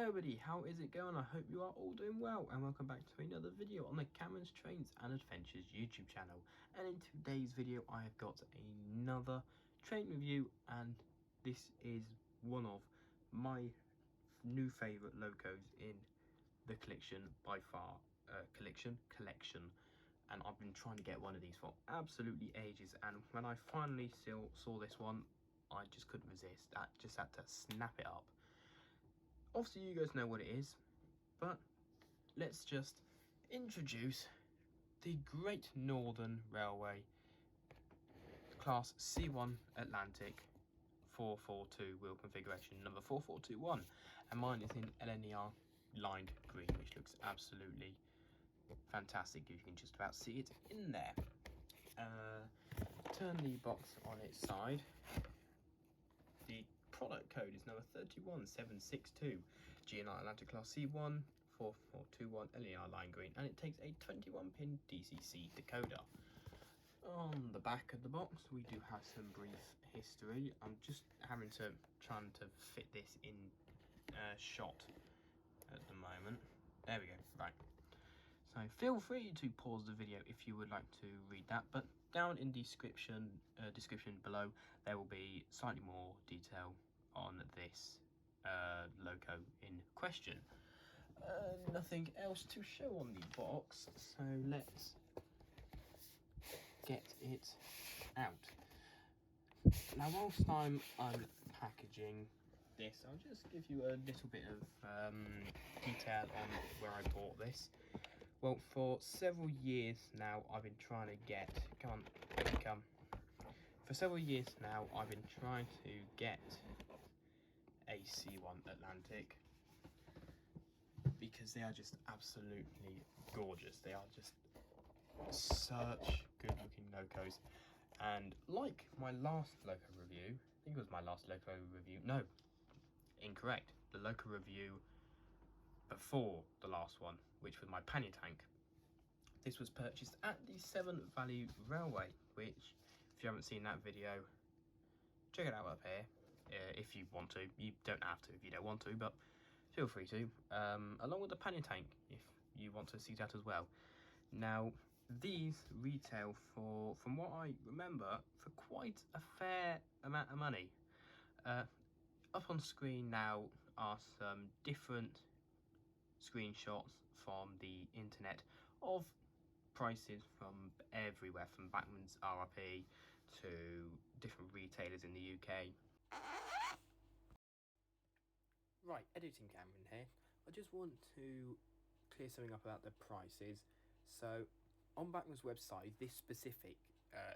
Hello everybody, how is it going? I hope you are all doing well, and welcome back to another video on the Cameron's Trains and Adventures YouTube channel. And in today's video I have got another train review, and this is one of my new favourite locos in the collection by far. Collection, and I've been trying to get one of these for absolutely ages, and when I finally saw this one, I just couldn't resist. I just had to snap it up. Obviously you guys know what it is, but let's just introduce the Great Northern Railway Class C1 Atlantic 442 wheel configuration number 4421, and mine is in LNER lined green, which looks absolutely fantastic. You can just about see it in there. Turn the box on its side. The product code is number 31762, GNR Atlantic Class C1 4421 LNER line green, and it takes a 21-pin DCC decoder. On the back of the box we do have some brief history. I'm just trying to fit this in shot at the moment. There we go. Right, so feel free to pause the video if you would like to read that, but down in the description below there will be slightly more detail on this loco in question. Nothing else to show on the box, so let's get it out. Now whilst I'm unpackaging this, I'll just give you a little bit of detail on where I bought this. Well, for several years now I've been trying to get, for several years now I've been trying to get a C1 Atlantic, because they are just absolutely gorgeous. They are just such good looking locos, and like my last loco review, I think it was my last loco review, no, incorrect, the loco review before the last one, which was my pannier tank. This was purchased at the Severn Valley Railway, which, if you haven't seen that video, check it out up here if you want to. You don't have to if you don't want to, but feel free to, along with the pannier tank if you want to see that as well. Now these retail for, from what I remember, for quite a fair amount of money. Up on screen now are some different screenshots from the internet of prices from everywhere, from Bachmann's RRP to different retailers in the UK. Right, editing Cameron here. I just want to clear something up about the prices. So on Bachmann's website, this specific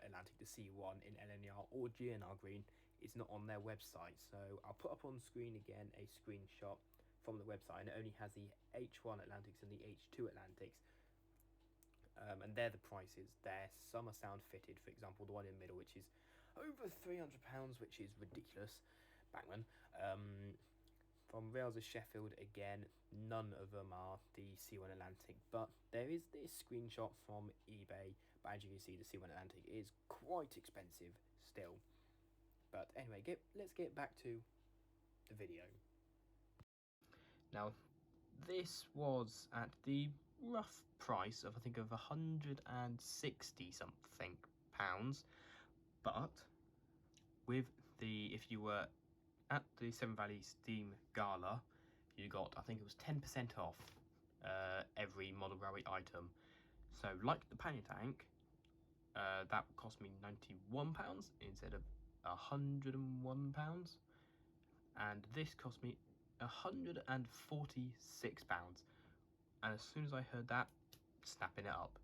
Atlantic, the C1 in LNER or GNR green, is not on their website. So I'll put up on screen again a screenshot from the website, and it only has the H1 Atlantics and the H2 Atlantics. And they're the prices there. Some are sound fitted, for example the one in the middle, which is over £300, which is ridiculous. Bachmann. From Rails of Sheffield, again, none of them are the C1 Atlantic, but there is this screenshot from eBay, but as you can see the C1 Atlantic is quite expensive still. But anyway, let's get back to the video. Now this was at the rough price of, I think, of 160 something pounds, but with the, if you were at the Severn Valley Steam Gala, you got, I think it was 10% off every model railway item. So like the pannier tank, that cost me £91 instead of £101, and this cost me £146. And as soon as I heard that, snapping it up.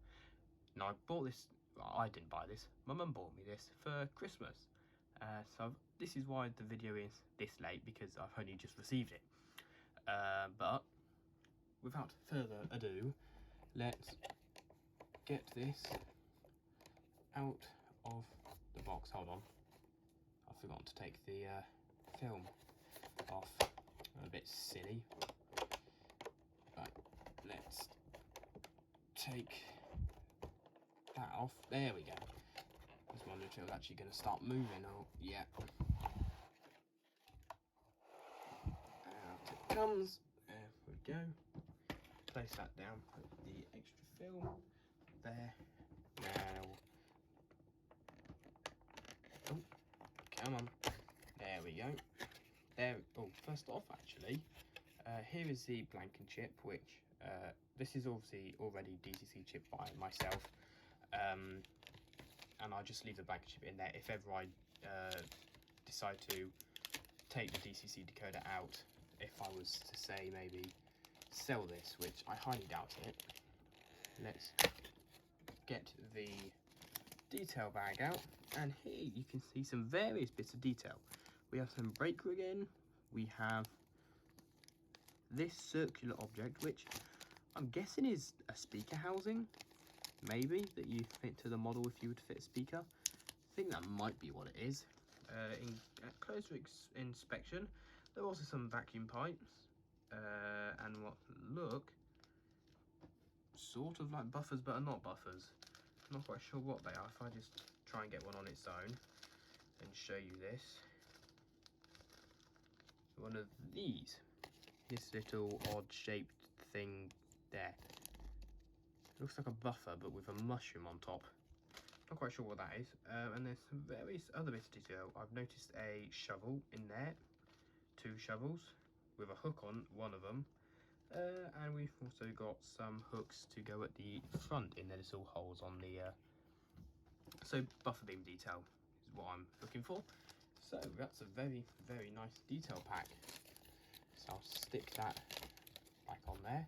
Now I bought this, well, I didn't buy this, my mum bought me this for Christmas. So this is why the video is this late, because I've only just received it. But without further ado, let's get this out of the box. Hold on, I forgot to take the film off. I'm a bit silly. Right, let's take that off. There we go. Just wondered if it was actually going to start moving. Oh, yeah. Out it comes. There go. Place that down, put the extra film there. Now, oh, come on, there we go. There, oh, first off actually, here is the blanking chip, which, this is obviously already DCC chipped by myself, and I'll just leave the blanking chip in there if ever I decide to take the DCC decoder out, if I was to say maybe sell this, which I highly doubt it. Let's get the detail bag out, and here you can see some various bits of detail. We have some brake rig in, we have this circular object, which I'm guessing is a speaker housing, maybe, that you fit to the model if you would fit a speaker. I think that might be what it is. At closer inspection, there are also some vacuum pipes, and what look sort of like buffers but are not buffers. I'm not quite sure what they are. If I just try and get one on its own and show you this. One of these, this little odd shaped thing there. Looks like a buffer but with a mushroom on top. Not quite sure what that is. And there's some various other bits of detail. I've noticed a shovel in there, 2 shovels with a hook on one of them. And we've also got some hooks to go at the front in the little holes on the so buffer beam detail is what I'm looking for. So that's a very, very nice detail pack. So I'll stick that back on there,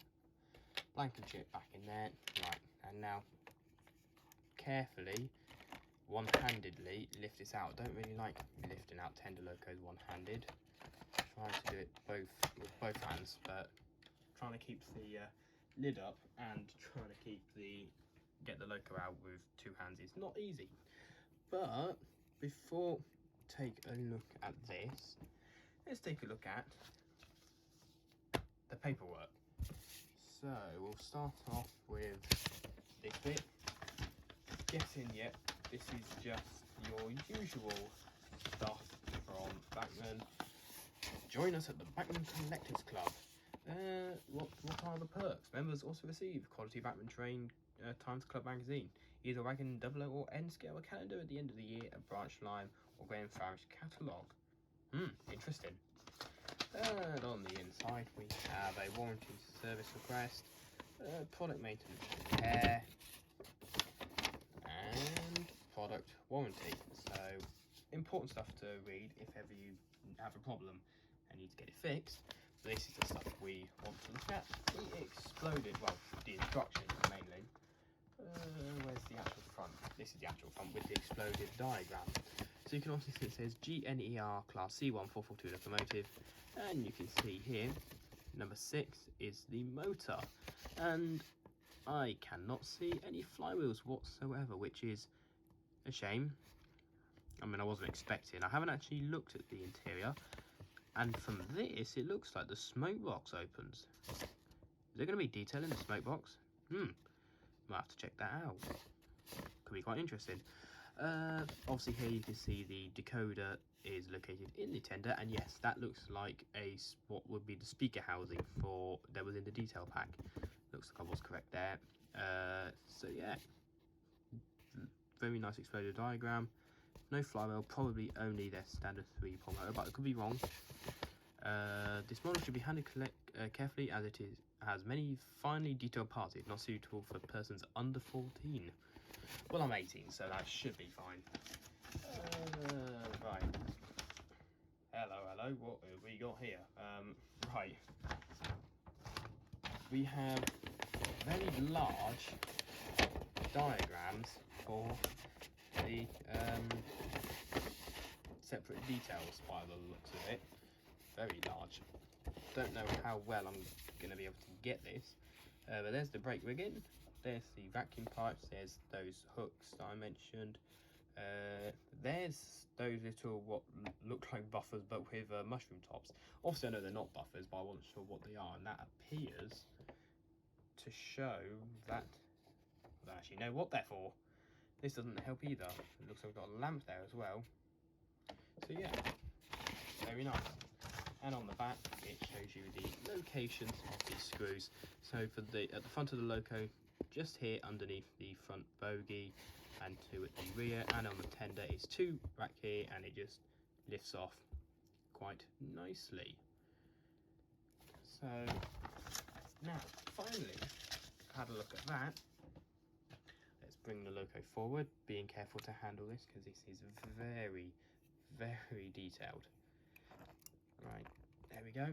blanking chip back in there. Right, and now carefully, one-handedly lift this out. Don't really like lifting out tender locos one-handed. Trying to do it with both hands, but trying to keep the lid up and trying to get the loco out with 2 hands is not easy. But before take a look at this, let's take a look at the paperwork. So we'll start off with this bit. Guessing, yep, this is just your usual stuff from Bachmann. Join us at the Bachmann Collectors Club. What are the perks? Members also receive quality Bachmann Train Times Club magazine, either wagon 00 or N scale, a calendar at the end of the year, a branch line or Graham Farish catalogue. Interesting. And on the inside we have a warranty service request, product maintenance repair, and product warranty. So important stuff to read if ever you have a problem and need to get it fixed. This is the stuff we want to look at. The exploded, well, the instructions mainly. Where's the actual front? This is the actual front with the exploded diagram. So you can also see it says GNER Class C1 442 locomotive, and you can see here number 6 is the motor, and I cannot see any flywheels whatsoever, which is a shame. I mean, I wasn't expecting. I haven't actually looked at the interior, and from this it looks like the smoke box opens. Is there going to be detail in the smoke box? Might have to check that out. Could be quite interesting. Obviously here you can see the decoder is located in the tender, and yes, that looks like what would be the speaker housing for that was in the detail pack. Looks like I was correct there. So yeah, very nice exploded diagram. No flywheel, probably only their standard 3-pole motor, but I could be wrong. This model should be handled carefully, as it has many finely detailed parts. It's not suitable for persons under 14. Well, I'm 18, so that should be fine. Right. Hello, what have we got here? Right. We have very large diagrams for the separate details by the looks of it. Very large. Don't know how well I'm going to be able to get this, but there's the brake rigging, there's the vacuum pipes, there's those hooks that I mentioned, there's those little what look like buffers but with mushroom tops. Obviously I know they're not buffers, but I wasn't sure what they are, and that appears to show that I don't actually know what they're for. This doesn't help either. It looks like we've got a lamp there as well. So yeah, very nice. and on the back it shows you the locations of these screws. So for at the front of the loco, just here underneath the front bogie, and 2 at the rear, and on the tender it's 2 back here, and it just lifts off quite nicely. So now finally had a look at that. Let's bring the loco forward, being careful to handle this because this is very, very detailed. Right, there we go.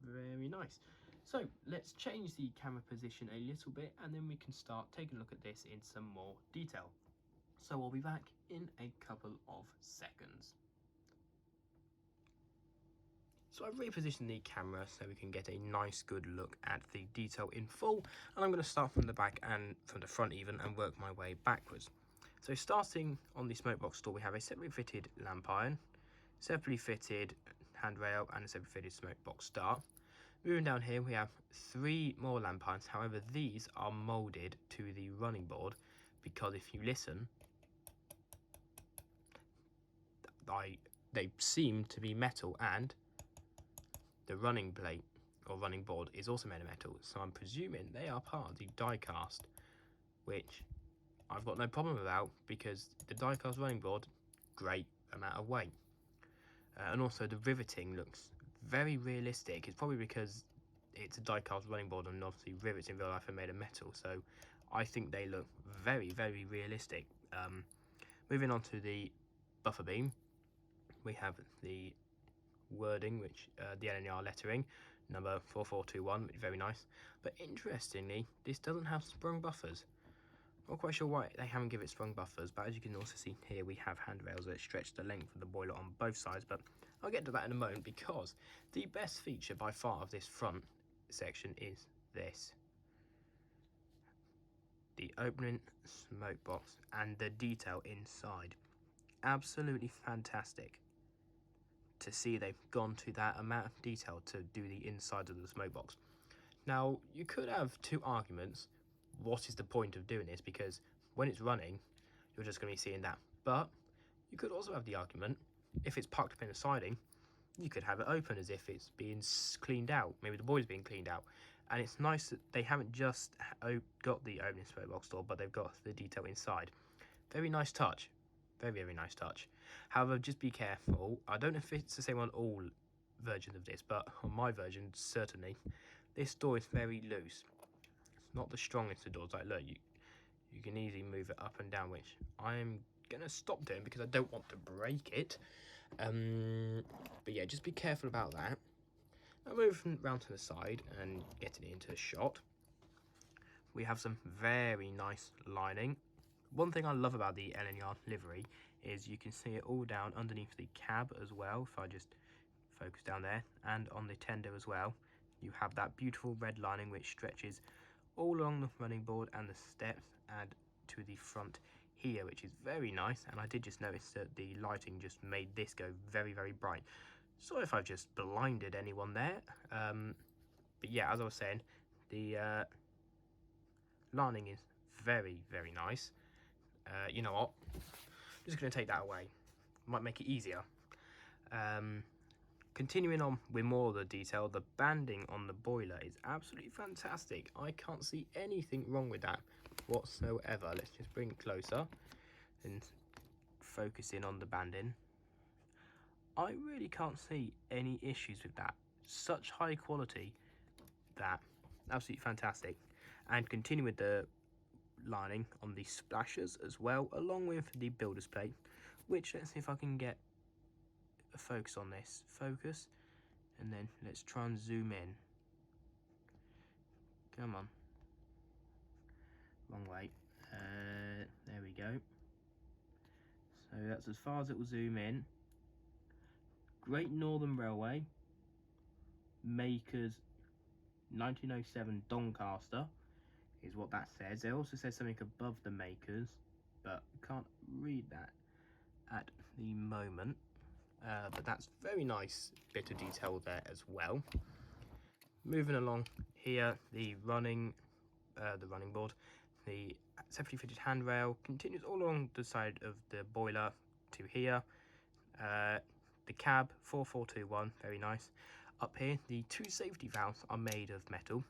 Very nice. So let's change the camera position a little bit, and then we can start taking a look at this in some more detail. So I'll be back in a couple of seconds. So I've repositioned the camera so we can get a nice good look at the detail in full, and I'm going to start from the back and from the front even, and work my way backwards. So starting on the smoke box door, we have a separately fitted lamp iron, separately fitted handrail, and a separately fitted smoke box start. Moving down here, we have 3 more lamp irons. However, these are moulded to the running board because if you listen, they seem to be metal, and the running plate or running board is also made of metal. So I'm presuming they are part of the die cast, which I've got no problem about because the die cast running board, great amount of weight. And also the riveting looks very realistic. It's probably because it's a die cast running board and obviously rivets in real life are made of metal, so I think they look very, very realistic. Moving on to the buffer beam, we have the wording, which the LNER lettering, number 4421, which is very nice. But interestingly, this doesn't have sprung buffers. Not quite sure why they haven't given it sprung buffers, but as you can also see here, we have handrails that stretch the length of the boiler on both sides, but I'll get to that in a moment, because the best feature by far of this front section is this. The opening smoke box and the detail inside. Absolutely fantastic to see they've gone to that amount of detail to do the inside of the smoke box. Now, you could have 2 arguments. What is the point of doing this? Because when it's running, you're just going to be seeing that. But you could also have the argument, if it's parked up in the siding, you could have it open as if it's being cleaned out. Maybe the boiler's being cleaned out. And it's nice that they haven't just got the opening smoke box door, but they've got the detail inside. Very nice touch. Very, very nice touch. However, just be careful. I don't know if it's the same on all versions of this, but on my version, certainly, this door is very loose. It's not the strongest of doors. Like, look, you can easily move it up and down, which I'm going to stop doing because I don't want to break it. But yeah, just be careful about that. Now moving round to the side and getting it into a shot, we have some very nice lining. One thing I love about the LNER livery is you can see it all down underneath the cab as well. If I just focus down there, and on the tender as well, you have that beautiful red lining which stretches all along the running board and the steps and to the front here, which is very nice. And I did just notice that the lighting just made this go very, very bright. Sorry if I've just blinded anyone there. But yeah, as I was saying, the lining is very, very nice. You know what? I'm just going to take that away. Might make it easier. Continuing on with more of the detail, the banding on the boiler is absolutely fantastic. I can't see anything wrong with that whatsoever. Let's just bring it closer and focus in on the banding. I really can't see any issues with that. Such high quality, that absolutely fantastic. And continue with the lining on the splashers as well, along with the builder's plate, which, let's see if I can get a focus on this. Focus, and then let's try and zoom in. Come on. Wrong way. There we go. So that's as far as it will zoom in. Great Northern Railway, makers 1907 Doncaster is what that says. It also says something above the makers, but can't read that at the moment. But that's very nice bit of detail there as well. Moving along here, the running board, the separately fitted handrail continues all along the side of the boiler to here. the cab 4421, very nice. Up here, the two safety valves are made of metal,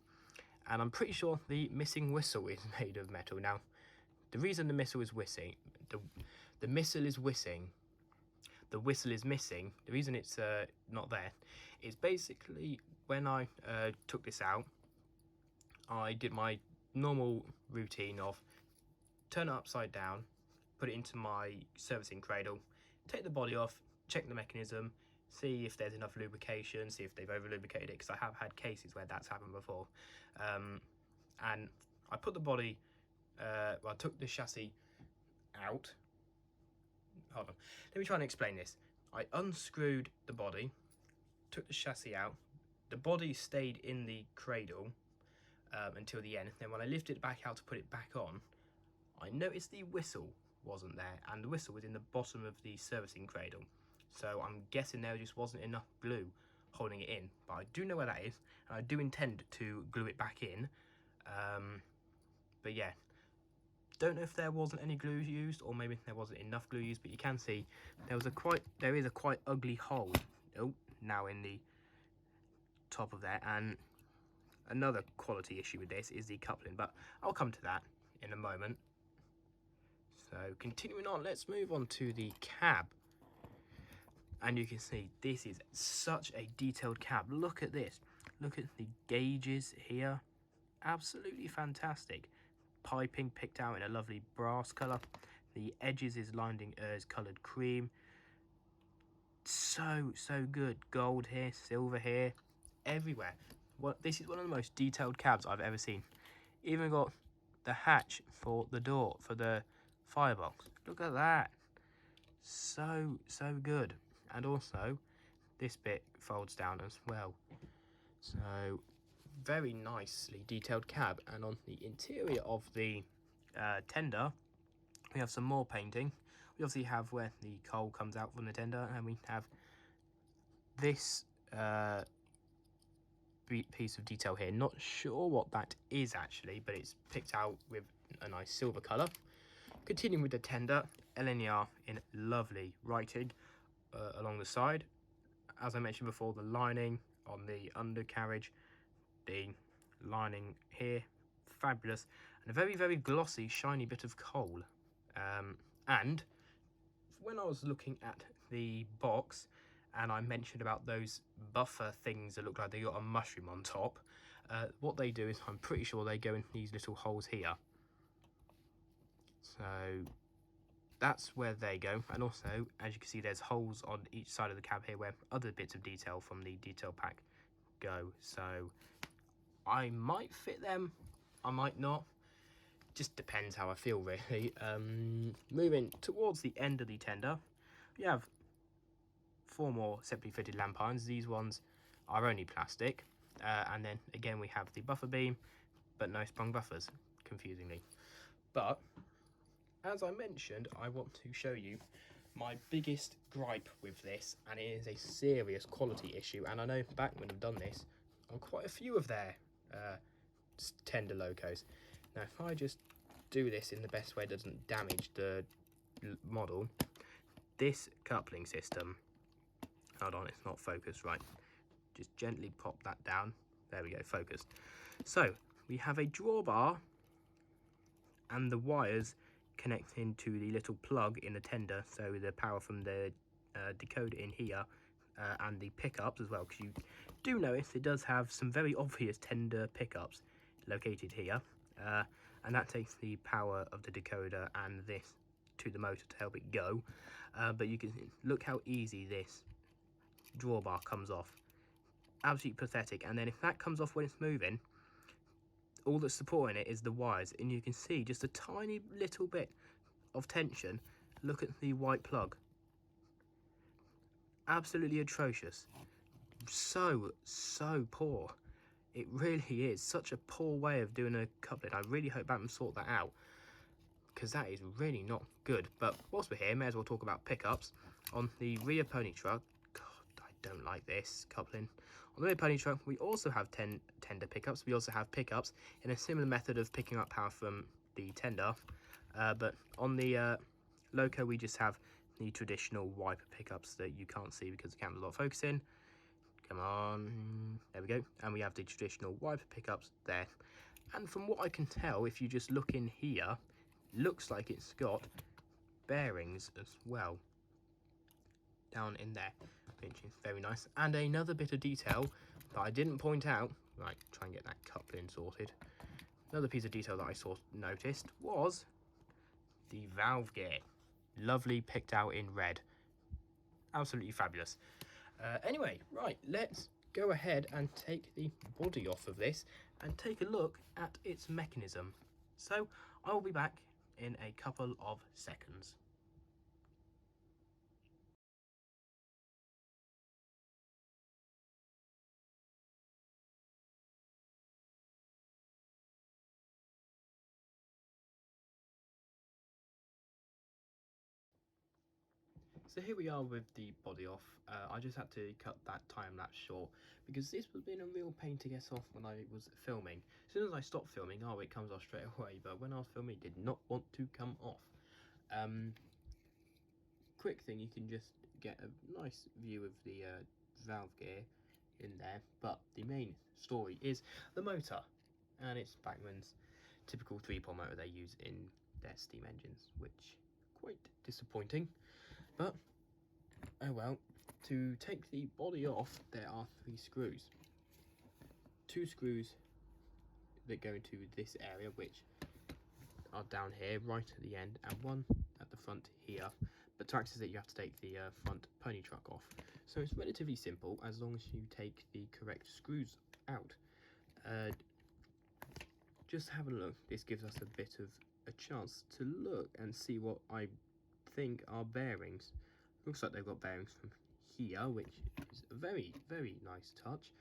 and I'm pretty sure the missing whistle is made of metal. Now, the reason the missile is whistling, the missile is whistling, the whistle is missing, the reason it's not there is basically when I took this out, I did my normal routine of turn it upside down, put it into my servicing cradle, take the body off, check the mechanism, see if there's enough lubrication, see if they've over lubricated it, because I have had cases where that's happened before. And I put the body, well, I took the chassis out. Hold on, let me try and explain this. I unscrewed the body, took the chassis out, the body stayed in the cradle until the end. Then when I lifted it back out to put it back on, I noticed the whistle wasn't there, and the whistle was in the bottom of the servicing cradle. So I'm guessing there just wasn't enough glue holding it in, but I do know where that is, and I do intend to glue it back in. But yeah, don't know if there wasn't any glue used, or maybe there wasn't enough glue used, but you can see there is a quite ugly hole now in the top of there. And another quality issue with this is the coupling, but I'll come to that in a moment. So continuing on, let's move on to the cab. And you can see this is such a detailed cab. Look at this. Look at the gauges here. Absolutely fantastic. Piping picked out in a lovely brass colour. The edges is coloured cream. So good. Gold here, silver here, everywhere. This is one of the most detailed cabs I've ever seen. Even got the hatch for the door, for the firebox. Look at that. So good. And also, this bit folds down as well. So, very nicely detailed cab. And on the interior of the tender, we have some more painting. We obviously have where the coal comes out from the tender, and we have this piece of detail here. Not sure what that is actually, but it's picked out with a nice silver colour. Continuing with the tender, LNER in lovely writing along the side. As I mentioned before, the lining on the undercarriage, the lining here, fabulous, and a very glossy, shiny bit of coal. And when I was looking at the box, and I mentioned about those buffer things that look like they got a mushroom on top, what they do is, I'm pretty sure they go in these little holes here. So that's where they go. And also, as you can see, there's holes on each side of the cab here where other bits of detail from the detail pack go. So I might fit them, I might not. Just depends how I feel, really. Moving towards the end of the tender, we have 4 more separately fitted lamp irons. These ones are only plastic. And then again, we have the buffer beam, but no sprung buffers, confusingly. But as I mentioned, I want to show you my biggest gripe with this, and it is a serious quality issue. And I know Bachmann have done this on quite a few of their tender locos. Now, if I just do this in the best way that doesn't damage the model, this coupling system, hold on, it's not focused right, just gently pop that down, there we go, focused. So we have a drawbar and the wires connecting to the little plug in the tender, so the power from the decoder in here, and the pickups as well, because you do notice it does have some very obvious tender pickups located here, and that takes the power of the decoder and this to the motor to help it go. But you can look how easy this drawbar comes off. Absolutely pathetic. And then if that comes off when it's moving, all that's supporting it is the wires, and you can see just a tiny little bit of tension. Look at the white plug. Absolutely atrocious. So poor. It really is such a poor way of doing a coupling. I really hope Bachmann sort that out, because that is really not good. But whilst we're here, may as well talk about pickups. On the rear pony truck, God, I don't like this coupling. On the rear pony truck, we also have tender pickups. We also have pickups in a similar method of picking up power from the tender. But on the loco, we just have the traditional wiper pickups that you can't see because the camera's not focusing. Come on, there we go. And we have the traditional wiper pickups there. And from what I can tell, if you just look in here, looks like it's got bearings as well down in there, which is very nice. And another bit of detail that I didn't point out, right, try and get that coupling sorted. Another piece of detail that I noticed was the valve gear. Lovely, picked out in red. Absolutely fabulous. Anyway, right, let's go ahead and take the body off of this and take a look at its mechanism. So I will be back in a couple of seconds. So here we are with the body off. I just had to cut that time lapse short because this was been a real pain to get off when I was filming. As soon as I stopped filming, oh, it comes off straight away, but when I was filming, it did not want to come off. Quick thing, you can just get a nice view of the valve gear in there, but the main story is the motor, and it's Bachmann's typical 3-pole motor they use in their steam engines, which quite disappointing. But oh well. To take the body off, there are 3 screws. 2 screws that go into this area, which are down here right at the end, and 1 at the front here. But to access it, you have to take the front pony truck off. So it's relatively simple as long as you take the correct screws out. Just have a look. This gives us a bit of a chance to look and see what I think are bearings. Looks like they've got bearings from here, which is a very, very nice touch.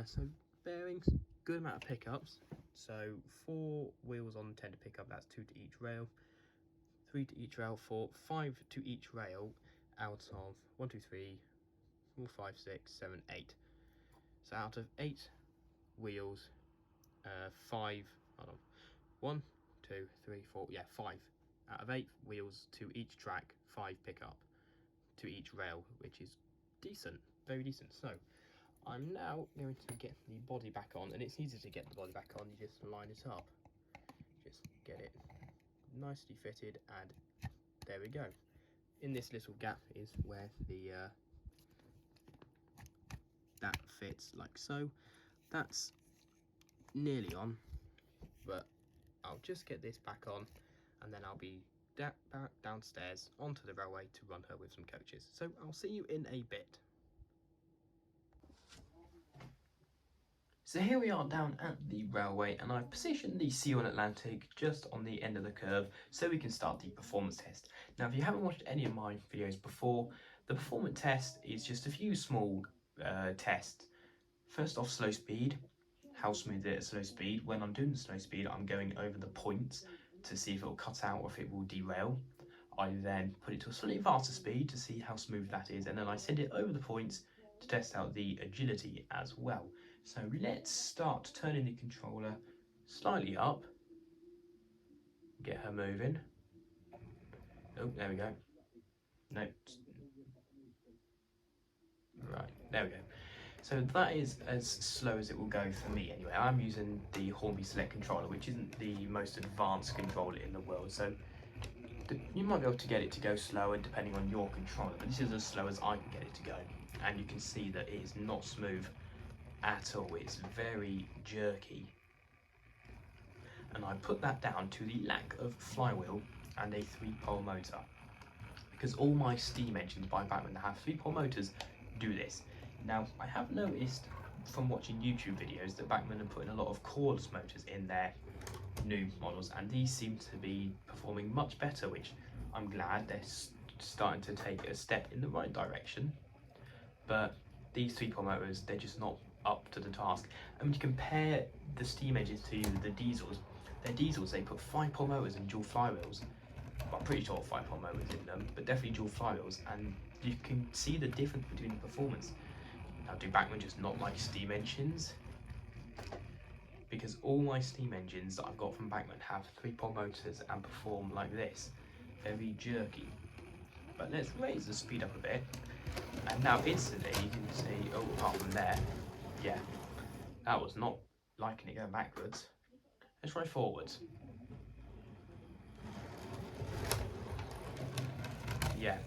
So bearings, good amount of pickups. So 4 wheels on tender pickup, that's 2 to each rail, 3 to each rail, 5 to each rail out of 1, 2, 3, 4, 5, 6, 7, 8. So out of 8 wheels, 5, hold on, 1, 2, 3, 4, yeah, 5. Out of 8 wheels to each track, 5 pickup to each rail, which is decent, very decent. So I'm now going to get the body back on, and it's easy to get the body back on. You just line it up, just get it nicely fitted, and there we go. In this little gap is where the that fits, like so. That's nearly on, but I'll just get this back on, and then I'll be back downstairs onto the railway to run her with some coaches. So I'll see you in a bit. So here we are down at the railway, and I've positioned the C1 Atlantic just on the end of the curve so we can start the performance test. Now, if you haven't watched any of my videos before, the performance test is just a few small tests. First off, slow speed. How smooth it is at slow speed. When I'm doing the slow speed, I'm going over the points to see if it will cut out or if it will derail. I then put it to a slightly faster speed to see how smooth that is, and then I send it over the points to test out the agility as well. So let's start turning the controller slightly up, get her moving. Oh, there we go. No. Right, there we go. So that is as slow as it will go for me anyway. I'm using the Hornby Select controller, which isn't the most advanced controller in the world, so you might be able to get it to go slower depending on your controller, but this is as slow as I can get it to go. And you can see that it is not smooth at all. It's very jerky. And I put that down to the lack of flywheel and a 3-pole motor. Because all my steam engines by Bachmann that have 3-pole motors do this. Now, I have noticed from watching YouTube videos that Bachmann are putting a lot of cordless motors in their new models, and these seem to be performing much better, which I'm glad they're starting to take a step in the right direction. But these 3-pole motors, they're just not up to the task. And when you compare the steam engines to the diesels, they put 5-pole motors and dual flywheels. Well, I'm pretty sure 5-pole motors in them, but definitely dual flywheels, and you can see the difference between the performance. Now, do Bachmann just not like steam engines? Because all my steam engines that I've got from Bachmann have 3-pole motors and perform like this, very jerky. But let's raise the speed up a bit. And now instantly you can see, oh, apart from there, yeah, that was not liking it going backwards. Let's try forwards. Yeah.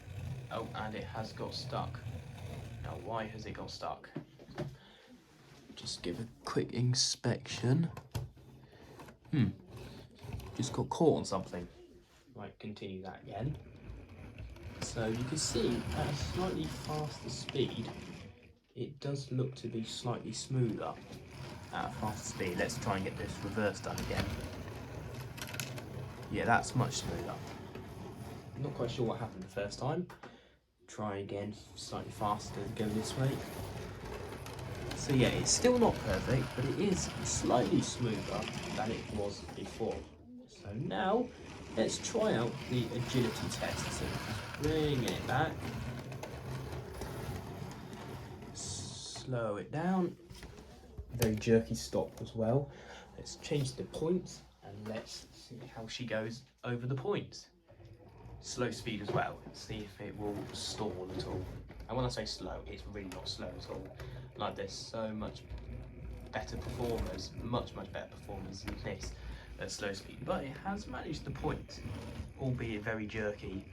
Oh, and it has got stuck. Now, why has it got stuck? Just give a quick inspection. Just got caught on something. Right, continue that again. So you can see at a slightly faster speed, it does look to be slightly smoother at a faster speed. Let's try and get this reverse done again. Yeah, that's much smoother. I'm not quite sure what happened the first time. Try again, slightly faster, go this way. So yeah, it's still not perfect, but it is slightly smoother than it was before. So now, let's try out the agility test. So bring it back. Slow it down. Very jerky stop as well. Let's change the points and let's see how she goes over the points. Slow speed as well. See if it will stall at all. And when I say slow, it's really not slow at all. Like there's so much better performers, much better performers than this at slow speed. But it has managed the point, albeit very jerky.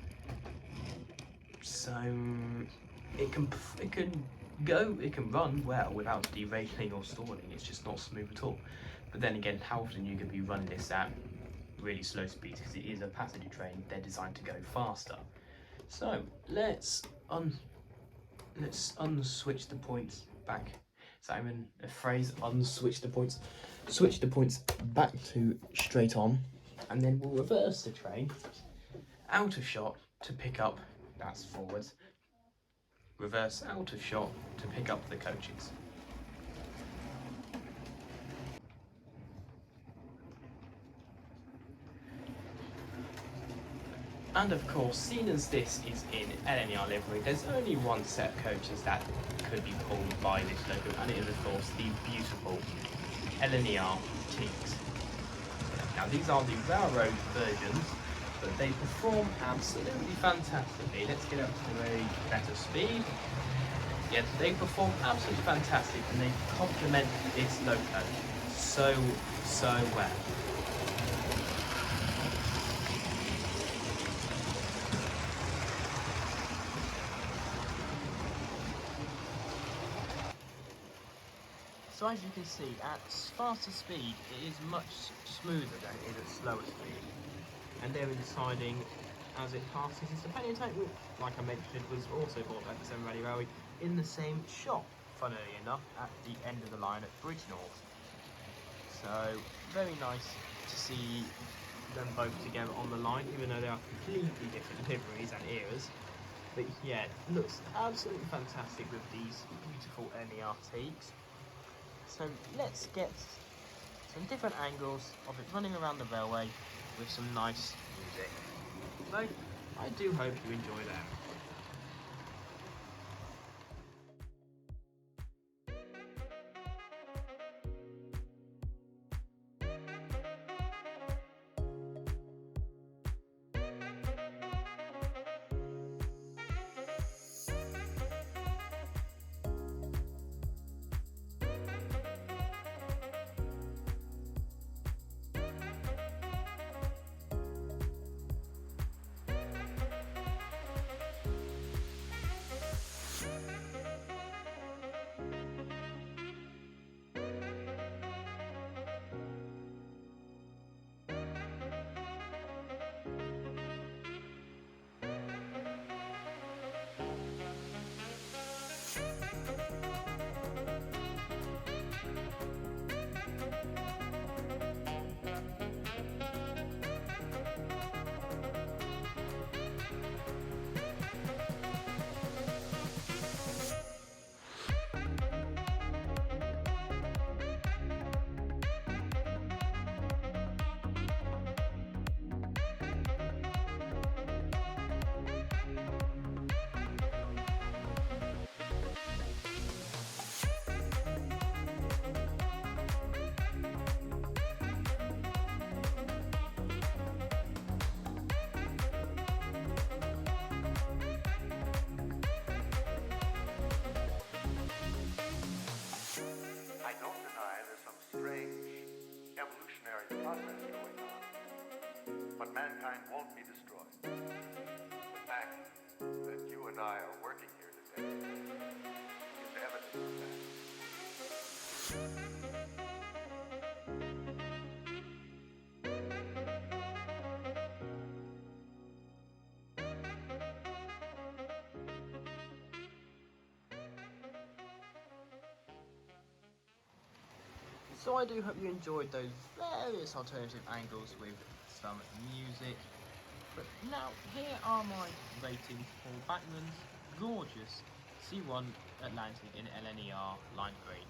So it can run well without derailing or stalling. It's just not smooth at all. But then again, how often you could be running this at really slow speeds, because it is a passenger train, they're designed to go faster. So let's unswitch the points back. Is that even a phrase? Unswitch the points. Switch the points back to straight on, and then we'll reverse the train out of shot to pick up, that's forwards, reverse out of shot to pick up the coaches. And of course, seeing as this is in LNER livery, there's only one set of coaches that could be pulled by this loco, and it is of course the beautiful LNER Teaks. Now these are the railroad versions, but they perform absolutely fantastically. Let's get up to a better speed. Yes, they perform absolutely fantastic, and they complement this loco so well. So as you can see, at faster speed, it is much smoother than it is at slower speed. And there is siding as it passes. It's a pannier tank, which, like I mentioned, was also bought at the Severn Valley Railway in the same shop, funnily enough, at the end of the line at Bridgnorth. So very nice to see them both together on the line, even though they are completely different liveries and eras. But yeah, it looks absolutely fantastic with these beautiful LNER Teaks. So let's get some different angles of it running around the railway with some nice music. So I do hope you enjoy that. but mankind won't be destroyed. The fact that you and I are working here today is evidence of that. So I do hope you enjoyed those various alternative angles with some music. But now, here are my ratings for Bachmann's gorgeous C1 Atlantic in LNER LiQWYD.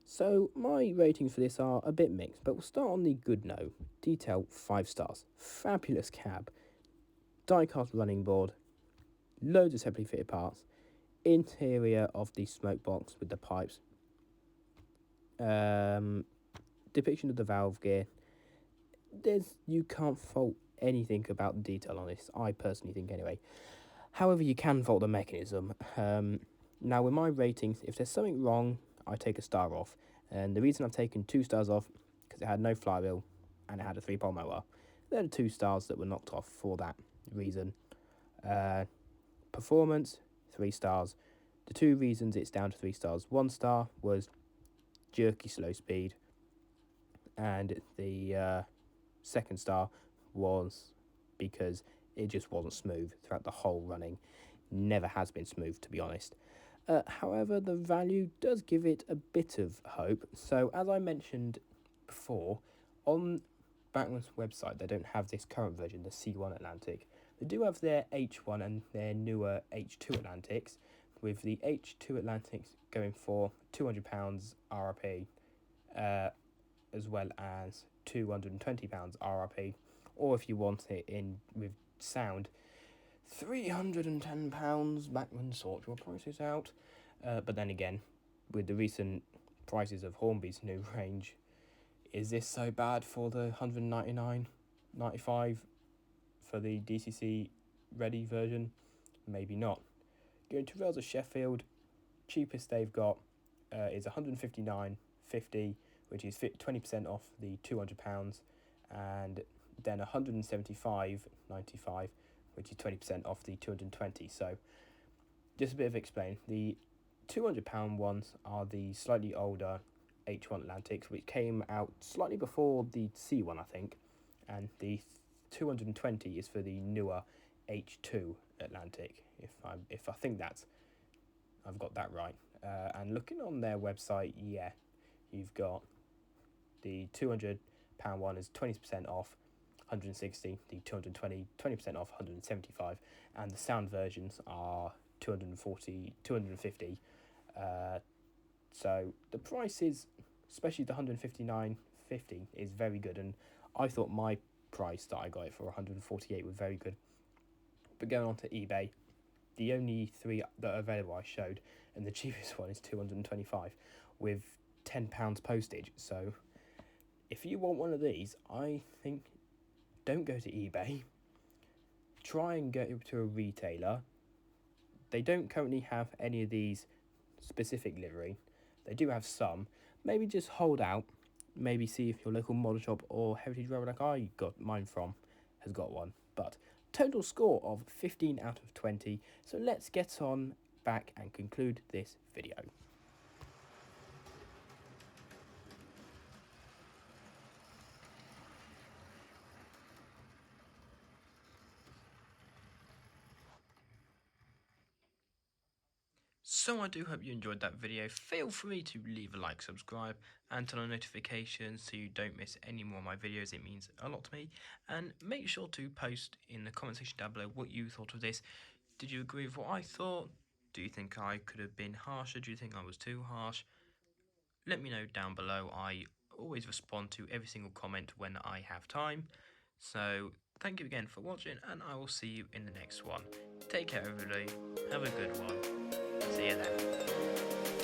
So my ratings for this are a bit mixed, but we'll start on the good note. Detail 5 stars. Fabulous cab. Die-cast running board. Loads of separately fitted parts. Interior of the smoke box with the pipes. Depiction of the valve gear. You can't fault anything about the detail on this, I personally think anyway. However, you can fault the mechanism. Now with my ratings, if there's something wrong, I take a star off. And the reason I've taken 2 stars off, because it had no flywheel and it had a 3-pole motor. They're the 2 stars that were knocked off for that reason. Performance, 3 stars. The 2 reasons it's down to 3 stars. 1 star was jerky slow speed, and the second star was because it just wasn't smooth throughout the whole running. Never has been smooth, to be honest. However, the value does give it a bit of hope. So as I mentioned before, on Bachmann's website they don't have this current version, the C1 Atlantic. They do have their H1 and their newer H2 Atlantics, with the H2 Atlantics going for £200 RRP, as well as £220 RRP, or if you want it in with sound, £310. Bachmann sort your prices out. But then again, with the recent prices of Hornby's new range, is this so bad for the £199.95 for the DCC ready version? Maybe not. Going to Rails of Sheffield, cheapest they've got is £159.50, which is 20% off the £200, and then £175.95, which is 20% off the 220. So just a bit of explain. The £200 ones are the slightly older H1 Atlantics, which came out slightly before the C1, I think, and the 220 is for the newer H2 Atlantic, if I think I've got that right. And looking on their website, yeah, you've got the £200 one is 20% off 160, the 220 20% off 175, and the sound versions are 250. So the prices, especially the 159.50, is very good, and I thought my price that I got it for 148 was very good. But going on to eBay, the only 3 that are available I showed, and the cheapest one is 225 with £10 postage. So if you want one of these, I think don't go to eBay. Try and go to a retailer. They don't currently have any of these specific livery. They do have some. Maybe just hold out. Maybe see if your local model shop or heritage railway like I got mine from has got one. But total score of 15 out of 20. So let's get on back and conclude this video. So I do hope you enjoyed that video. Feel free to leave a like, subscribe, and turn on notifications so you don't miss any more of my videos. It means a lot to me. And make sure to post in the comment section down below what you thought of this. Did you agree with what I thought? Do you think I could have been harsher? Do you think I was too harsh? Let me know down below. I always respond to every single comment when I have time. So thank you again for watching, and I will see you in the next one. Take care everybody, have a good one. See you then.